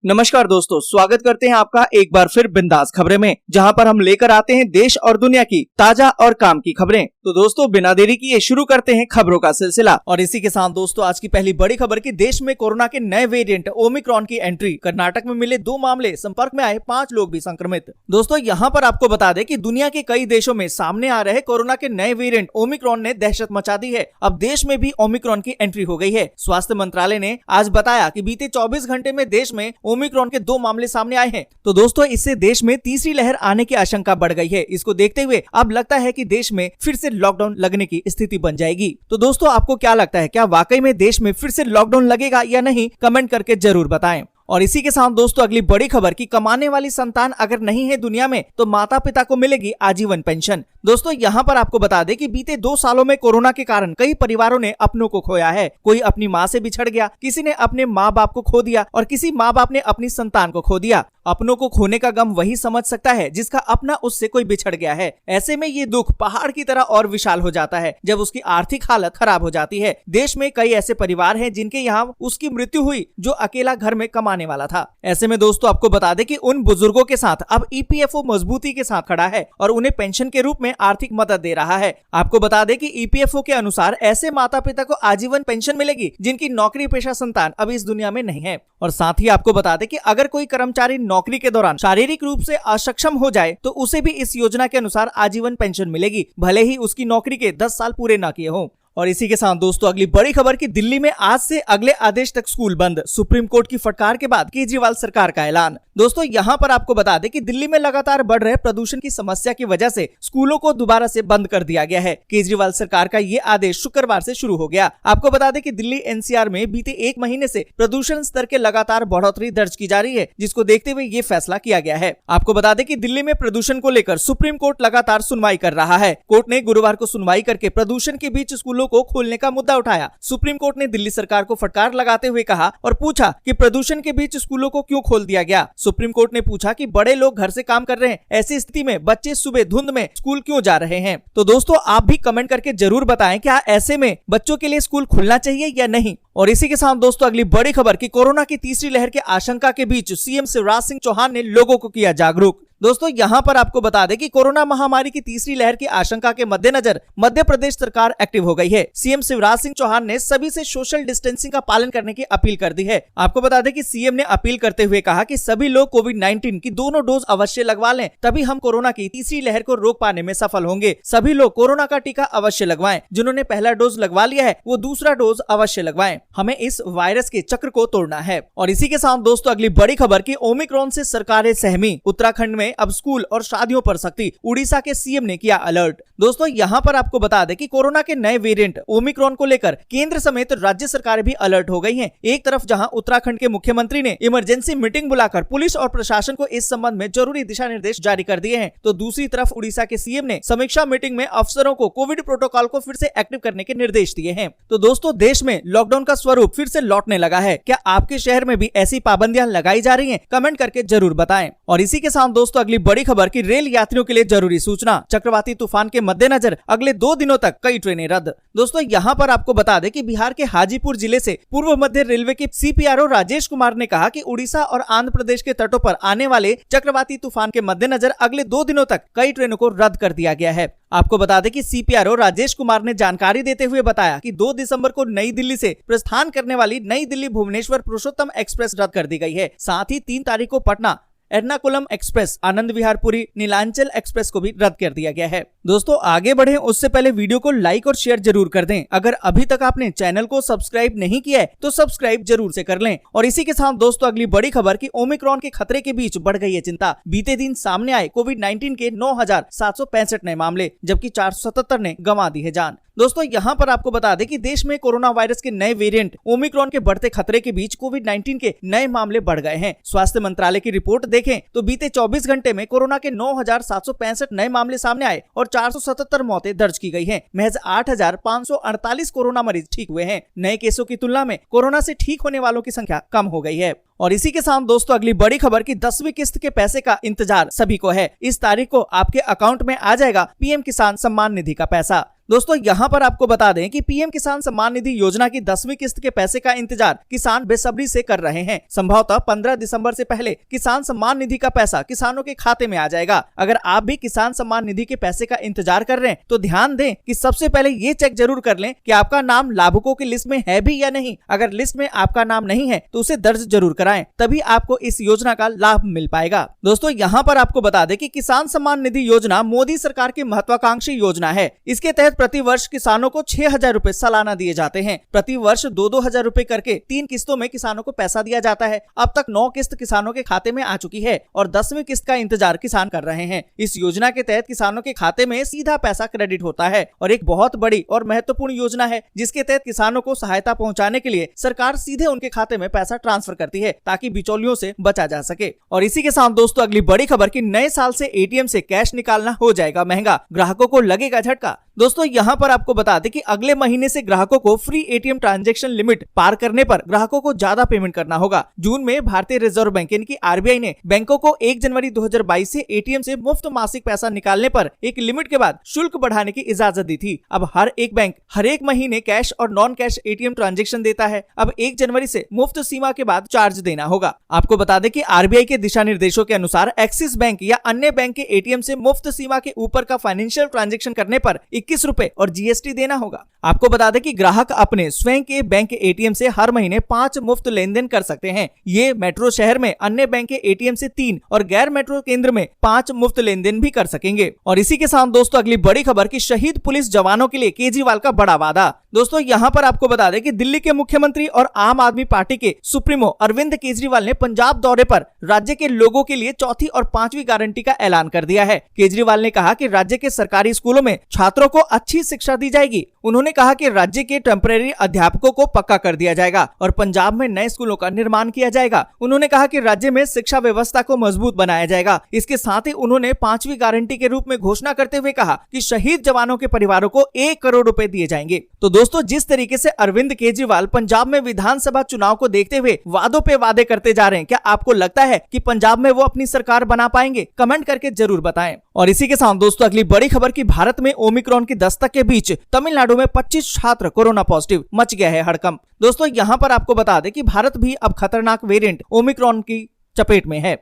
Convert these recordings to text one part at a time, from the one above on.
नमस्कार दोस्तों, स्वागत करते हैं आपका एक बार फिर बिंदास खबरें में, जहां पर हम लेकर आते हैं देश और दुनिया की ताजा और काम की खबरें। तो दोस्तों बिना देरी किए शुरू करते हैं खबरों का सिलसिला। और इसी के साथ दोस्तों आज की पहली बड़ी खबर की देश में कोरोना के नए वेरिएंट ओमिक्रॉन की एंट्री। कर्नाटक में मिले 2 मामले, संपर्क में आए 5 लोग भी संक्रमित। दोस्तों यहाँ पर आपको बता दें कि दुनिया के कई देशों में सामने आ रहे कोरोना के नए वेरिएंट ओमिक्रॉन ने दहशत मचा दी है। अब देश में भी ओमिक्रॉन की एंट्री हो गई है। स्वास्थ्य मंत्रालय ने आज बताया कि बीते 24 घंटे में देश में ओमिक्रॉन के 2 मामले सामने आए हैं। तो दोस्तों इससे देश में तीसरी लहर आने की आशंका बढ़ गई है। इसको देखते हुए अब लगता है कि देश में फिर से लॉकडाउन लगने की स्थिति बन जाएगी। तो दोस्तों आपको क्या लगता है, क्या वाकई में देश में फिर से लॉकडाउन लगेगा या नहीं? कमेंट करके जरूर बताएं। और इसी के साथ दोस्तों अगली बड़ी खबर की कमाने वाली संतान अगर नहीं है दुनिया में तो माता पिता को मिलेगी आजीवन पेंशन। दोस्तों यहाँ पर आपको बता दें कि बीते 2 सालों में कोरोना के कारण कई परिवारों ने अपनों को खोया है। कोई अपनी माँ से बिछड़ गया, किसी ने अपने माँ बाप को खो दिया और किसी माँ बाप ने अपनी संतान को खो दिया। अपनों को खोने का गम वही समझ सकता है जिसका अपना उससे कोई बिछड़ गया है। ऐसे में ये दुख पहाड़ की तरह और विशाल हो जाता है जब उसकी आर्थिक हालत खराब हो जाती है। देश में कई ऐसे परिवार हैं जिनके यहाँ उसकी मृत्यु हुई जो अकेला घर में कमाने वाला था। ऐसे में दोस्तों आपको बता दें कि उन बुजुर्गों के साथ अब ईपीएफओ मजबूती के साथ खड़ा है और उन्हें पेंशन के रूप में आर्थिक मदद दे रहा है। आपको बता दें कि ईपीएफओ के अनुसार ऐसे माता पिता को आजीवन पेंशन मिलेगी जिनकी नौकरी पेशा संतान अभी इस दुनिया में नहीं है। और साथ ही आपको बता दें कि अगर कोई कर्मचारी नौकरी के दौरान शारीरिक रूप से अक्षम हो जाए तो उसे भी इस योजना के अनुसार आजीवन पेंशन मिलेगी, भले ही उसकी नौकरी के 10 साल पूरे न किए हों। और इसी के साथ दोस्तों अगली बड़ी खबर की दिल्ली में आज से अगले आदेश तक स्कूल बंद। सुप्रीम कोर्ट की फटकार के बाद केजरीवाल सरकार का ऐलान। दोस्तों यहाँ पर आपको बता दें कि दिल्ली में लगातार बढ़ रहे प्रदूषण की समस्या की वजह से स्कूलों को दोबारा से बंद कर दिया गया है। केजरीवाल सरकार का ये आदेश शुक्रवार से शुरू हो गया। आपको बता दें कि दिल्ली एनसीआर में बीते 1 महीने से प्रदूषण स्तर के लगातार बढ़ोतरी दर्ज की जा रही है, जिसको देखते हुए ये फैसला किया गया है। आपको बता दें कि दिल्ली में प्रदूषण को लेकर सुप्रीम कोर्ट लगातार सुनवाई कर रहा है। कोर्ट ने गुरुवार को सुनवाई करके प्रदूषण के बीच स्कूलों को खोलने का मुद्दा उठाया। सुप्रीम कोर्ट ने दिल्ली सरकार को फटकार लगाते हुए कहा और पूछा कि प्रदूषण के बीच स्कूलों को क्यों खोल दिया गया। सुप्रीम कोर्ट ने पूछा कि बड़े लोग घर से काम कर रहे हैं, ऐसी स्थिति में बच्चे सुबह धुंध में स्कूल क्यों जा रहे हैं? तो दोस्तों आप भी कमेंट करके जरूर बताएं क्या ऐसे में बच्चों के लिए स्कूल खुलना चाहिए या नहीं। और इसी के साथ दोस्तों अगली बड़ी खबर की कोरोना की तीसरी लहर के आशंका के बीच सीएम शिवराज सिंह चौहान ने लोगों को किया जागरूक। दोस्तों यहाँ पर आपको बता दें कि कोरोना महामारी की तीसरी लहर की आशंका के मद्देनजर मध्य प्रदेश सरकार एक्टिव हो गई है। सीएम शिवराज सिंह चौहान ने सभी से सोशल डिस्टेंसिंग का पालन करने की अपील कर दी है। आपको बता दें कि सीएम ने अपील करते हुए कहा कि सभी लोग कोविड-19 की दोनों डोज अवश्य लगवा लें, तभी हम कोरोना की तीसरी लहर को रोक पाने में सफल होंगे। सभी लोग कोरोना का टीका अवश्य लगवाएं। जिन्होंने पहला डोज लगवा लिया है वो दूसरा डोज अवश्य लगवाएं। हमें इस वायरस के चक्र को तोड़ना है। और इसी के साथ दोस्तों अगली बड़ी खबर की ओमिक्रॉन से सरकारें सहमी। उत्तराखंड में अब स्कूल और शादियों पर सख्ती, उड़ीसा के सीएम ने किया अलर्ट। दोस्तों यहाँ पर आपको बता दें कि कोरोना के नए वेरिएंट ओमिक्रॉन को लेकर केंद्र समेत राज्य सरकारें भी अलर्ट हो गई हैं। एक तरफ जहां उत्तराखंड के मुख्यमंत्री ने इमरजेंसी मीटिंग बुलाकर पुलिस और प्रशासन को इस संबंध में जरूरी दिशा निर्देश जारी कर दिए हैं, तो दूसरी तरफ उड़ीसा के सीएम ने समीक्षा मीटिंग में अफसरों को कोविड प्रोटोकॉल को फिर से एक्टिव करने के निर्देश दिए हैं। तो दोस्तों देश में लॉकडाउन का स्वरूप फिर से लौटने लगा है। क्या आपके शहर में भी ऐसी पाबंदियां लगाई जा रही हैं? कमेंट करके जरूर बताएं। और इसी के साथ दोस्तों अगली बड़ी खबर की रेल यात्रियों के लिए जरूरी सूचना। चक्रवाती तूफान के मद्देनजर अगले 2 दिनों तक कई ट्रेनें रद्द। दोस्तों यहाँ पर आपको बता दें कि बिहार के हाजीपुर जिले से पूर्व मध्य रेलवे के सीपीआरओ राजेश कुमार ने कहा कि उड़ीसा और आंध्र प्रदेश के तटों पर आने वाले चक्रवाती तूफान के मद्देनजर अगले 2 दिनों तक कई ट्रेनों को रद्द कर दिया गया है। आपको बता दें कि सीपीआरओ राजेश कुमार ने जानकारी देते हुए बताया कि 2 दिसंबर को नई दिल्ली से प्रस्थान करने वाली नई दिल्ली भुवनेश्वर पुरुषोत्तम एक्सप्रेस रद्द कर दी गई है। साथ ही 3 तारीख को पटना एर्नाकुलम एक्सप्रेस, आनंद विहार पुरी, नीलांचल एक्सप्रेस को भी रद्द कर दिया गया है। दोस्तों आगे बढ़े उससे पहले वीडियो को लाइक और शेयर जरूर कर दें। अगर अभी तक आपने चैनल को सब्सक्राइब नहीं किया है तो सब्सक्राइब जरूर से कर लें। और इसी के साथ दोस्तों अगली बड़ी खबर की ओमिक्रॉन के खतरे के बीच बढ़ गई है चिंता। बीते दिन सामने आए कोविड-19 के 9,765 नए मामले, जबकि 477 ने गंवा दी है जान। दोस्तों यहाँ पर आपको बता दें कि देश में कोरोना वायरस के नए वेरिएंट ओमिक्रॉन के बढ़ते खतरे के बीच कोविड-19 के नए मामले बढ़ गए हैं। स्वास्थ्य मंत्रालय की रिपोर्ट देखें तो बीते 24 घंटे में कोरोना के 9,765 नए मामले सामने आए और 477 मौतें दर्ज की गई हैं। महज 8,548 कोरोना मरीज ठीक हुए हैं। नए केसों की तुलना में कोरोना से ठीक होने वालों की संख्या कम हो गई है। और इसी के साथ दोस्तों अगली बड़ी खबर की 10वीं किस्त के पैसे का इंतजार सभी को है। इस तारीख को आपके अकाउंट में आ जाएगा पीएम किसान सम्मान निधि का पैसा। दोस्तों यहाँ पर आपको बता दें कि पीएम किसान सम्मान निधि योजना की 10वीं किस्त के पैसे का इंतजार किसान बेसब्री से कर रहे हैं। संभवतः 15 दिसंबर से पहले किसान सम्मान निधि का पैसा किसानों के खाते में आ जाएगा। अगर आप भी किसान सम्मान निधि के पैसे का इंतजार कर रहे हैं तो ध्यान दें कि सबसे पहले ये चेक जरूर कर लें कि आपका नाम लाभुकों की लिस्ट में है भी या नहीं। अगर लिस्ट में आपका नाम नहीं है तो उसे दर्ज जरूर कराएं, तभी आपको इस योजना का लाभ मिल पाएगा। दोस्तों यहाँ पर आपको बता दें कि किसान सम्मान निधि योजना मोदी सरकार की महत्वाकांक्षी योजना है। इसके तहत प्रति वर्ष किसानों को 6,000 रूपए सालाना दिए जाते हैं। प्रति वर्ष 2-2 हजार रूपए करके 3 किस्तों में किसानों को पैसा दिया जाता है। अब तक 9 किस्त किसानों के खाते में आ चुकी है और 10वीं किस्त का इंतजार किसान कर रहे हैं। इस योजना के तहत किसानों के खाते में सीधा पैसा क्रेडिट होता है और एक बहुत बड़ी और महत्वपूर्ण योजना है जिसके तहत किसानों को सहायता पहुंचाने के लिए सरकार सीधे उनके खाते में पैसा ट्रांसफर करती है ताकि बिचौलियों से बचा जा सके। और इसी के साथ दोस्तों अगली बड़ी खबर कि नए साल से एटीएम से कैश निकालना हो जाएगा महंगा, ग्राहकों को लगेगा झटका। दोस्तों यहाँ पर आपको बता दें कि अगले महीने से ग्राहकों को फ्री एटीएम ट्रांजैक्शन लिमिट पार करने पर ग्राहकों को ज्यादा पेमेंट करना होगा। जून में भारतीय रिजर्व बैंक यानी कि आरबीआई ने बैंकों को 1 जनवरी 2022 से एटीएम से मुफ्त मासिक पैसा निकालने पर एक लिमिट के बाद शुल्क बढ़ाने की इजाजत दी थी। अब हर एक बैंक हर एक महीने कैश और नॉन कैश एटीएम ट्रांजैक्शन देता है। अब 1 जनवरी से मुफ्त सीमा के बाद चार्ज देना होगा। आपको बता दें कि आरबीआई के दिशा निर्देशों के अनुसार एक्सिस बैंक या अन्य बैंक के एटीएम से मुफ्त सीमा के ऊपर का फाइनेंशियल ट्रांजैक्शन करने पर 21 रुपए और जीएसटी देना होगा। आपको बता दें कि ग्राहक अपने स्वयं के बैंक एटीएम से हर महीने 5 मुफ्त लेन देन कर सकते हैं। ये मेट्रो शहर में अन्य बैंक के एटीएम से 3 और गैर मेट्रो केंद्र में 5 मुफ्त लेन देन भी कर सकेंगे। और इसी के साथ दोस्तों अगली बड़ी खबर कि शहीद पुलिस जवानों के लिए केजरीवाल का बड़ा वादा। दोस्तों यहाँ पर आपको बता दें कि दिल्ली के मुख्यमंत्री और आम आदमी पार्टी के सुप्रीमो अरविंद केजरीवाल ने पंजाब दौरे पर राज्य के लोगों के लिए चौथी और 5वीं गारंटी का ऐलान कर दिया है। केजरीवाल ने कहा कि राज्य के सरकारी स्कूलों में छात्रों को अच्छी शिक्षा दी जाएगी। उन्होंने कहा कि राज्य के टेम्परेरी अध्यापकों को पक्का कर दिया जाएगा और पंजाब में नए स्कूलों का निर्माण किया जाएगा। उन्होंने कहा कि राज्य में शिक्षा व्यवस्था को मजबूत बनाया जाएगा। इसके साथ ही उन्होंने 5वीं गारंटी के रूप में घोषणा करते हुए कहा कि शहीद जवानों के परिवारों को 1 करोड़ रुपए दिए जाएंगे। तो दोस्तों जिस तरीके से अरविंद केजरीवाल पंजाब में विधानसभा चुनाव को देखते हुए वादों पे वादे करते जा रहे हैं, क्या आपको लगता है कि पंजाब में वो अपनी सरकार बना पाएंगे? कमेंट करके जरूर बताएं। और इसी के साथ दोस्तों अगली बड़ी खबर की भारत में ओमिक्रॉन की दस्तक के बीच तमिलनाडु में 25 छात्र कोरोना पॉजिटिव, मच गया है हड़कंप। दोस्तों यहाँ पर आपको बता दें कि भारत भी अब खतरनाक वेरिएंट ओमिक्रॉन की चपेट में है।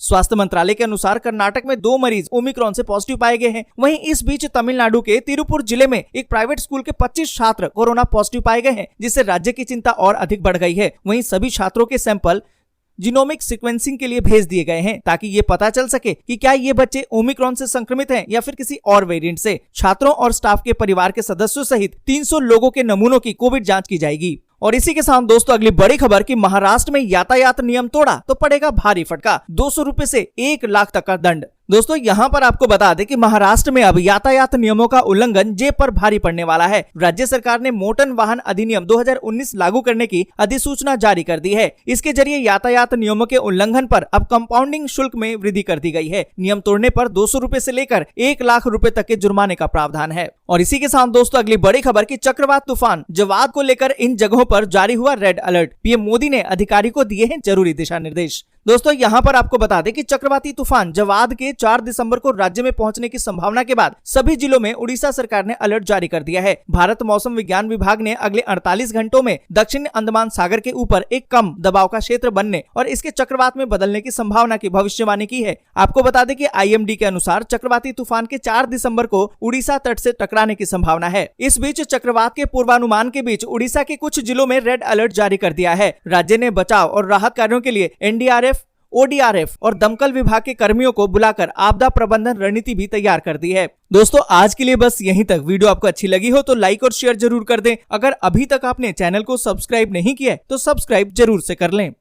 स्वास्थ्य मंत्रालय के अनुसार कर्नाटक में 2 मरीज ओमिक्रॉन से पॉजिटिव पाए गए हैं। वहीं इस बीच तमिलनाडु के तिरुपुर जिले में एक प्राइवेट स्कूल के 25 छात्र कोरोना पॉजिटिव पाए गए हैं, जिससे राज्य की चिंता और अधिक बढ़ गई है। वहीं सभी छात्रों के सैंपल जीनोमिक सीक्वेंसिंग के लिए भेज दिए गए हैं ताकि ये पता चल सके कि क्या ये बच्चे ओमिक्रॉन से संक्रमित हैं या फिर किसी और वेरिएंट से। छात्रों और स्टाफ के परिवार के सदस्यों सहित 300 लोगों के नमूनों की कोविड जांच की जाएगी। और इसी के साथ दोस्तों अगली बड़ी खबर कि महाराष्ट्र में यातायात नियम तोड़ा तो पड़ेगा भारी फटका, 200 रुपए से 1 लाख तक का दंड। दोस्तों यहाँ पर आपको बता दें कि महाराष्ट्र में अब यातायात नियमों का उल्लंघन जेब पर भारी पड़ने वाला है। राज्य सरकार ने मोटर वाहन अधिनियम 2019 लागू करने की अधिसूचना जारी कर दी है। इसके जरिए यातायात नियमों के उल्लंघन पर अब कंपाउंडिंग शुल्क में वृद्धि कर दी गई है। नियम तोड़ने पर 200 रुपए से लेकर 1 लाख रुपए तक के जुर्माने का प्रावधान है। और इसी के साथ दोस्तों अगली बड़ी खबर की चक्रवात तूफान जवाद को लेकर इन जगहों पर जारी हुआ रेड अलर्ट। पीएम मोदी ने अधिकारी को दिए हैं जरूरी दिशा निर्देश। दोस्तों यहाँ पर आपको बता दें कि चक्रवाती तूफान जवाद के 4 दिसंबर को राज्य में पहुंचने की संभावना के बाद सभी जिलों में उड़ीसा सरकार ने अलर्ट जारी कर दिया है। भारत मौसम विज्ञान विभाग ने अगले 48 घंटों में दक्षिण अंडमान सागर के ऊपर एक कम दबाव का क्षेत्र बनने और इसके चक्रवात में बदलने की संभावना की भविष्यवाणी की है। आपको बता दें कि आईएमडी के अनुसार चक्रवाती तूफान के 4 दिसंबर को उड़ीसा तट से टकराने की संभावना है। इस बीच चक्रवात के पूर्वानुमान के बीच उड़ीसा के कुछ जिलों में रेड अलर्ट जारी कर दिया है। राज्य ने बचाव और राहत कार्यों के लिए एनडीआरएफ, ओडीआरएफ और दमकल विभाग के कर्मियों को बुलाकर आपदा प्रबंधन रणनीति भी तैयार कर दी है। दोस्तों आज के लिए बस यहीं तक। वीडियो आपको अच्छी लगी हो तो लाइक और शेयर जरूर कर दें। अगर अभी तक आपने चैनल को सब्सक्राइब नहीं किया है तो सब्सक्राइब जरूर से कर लें।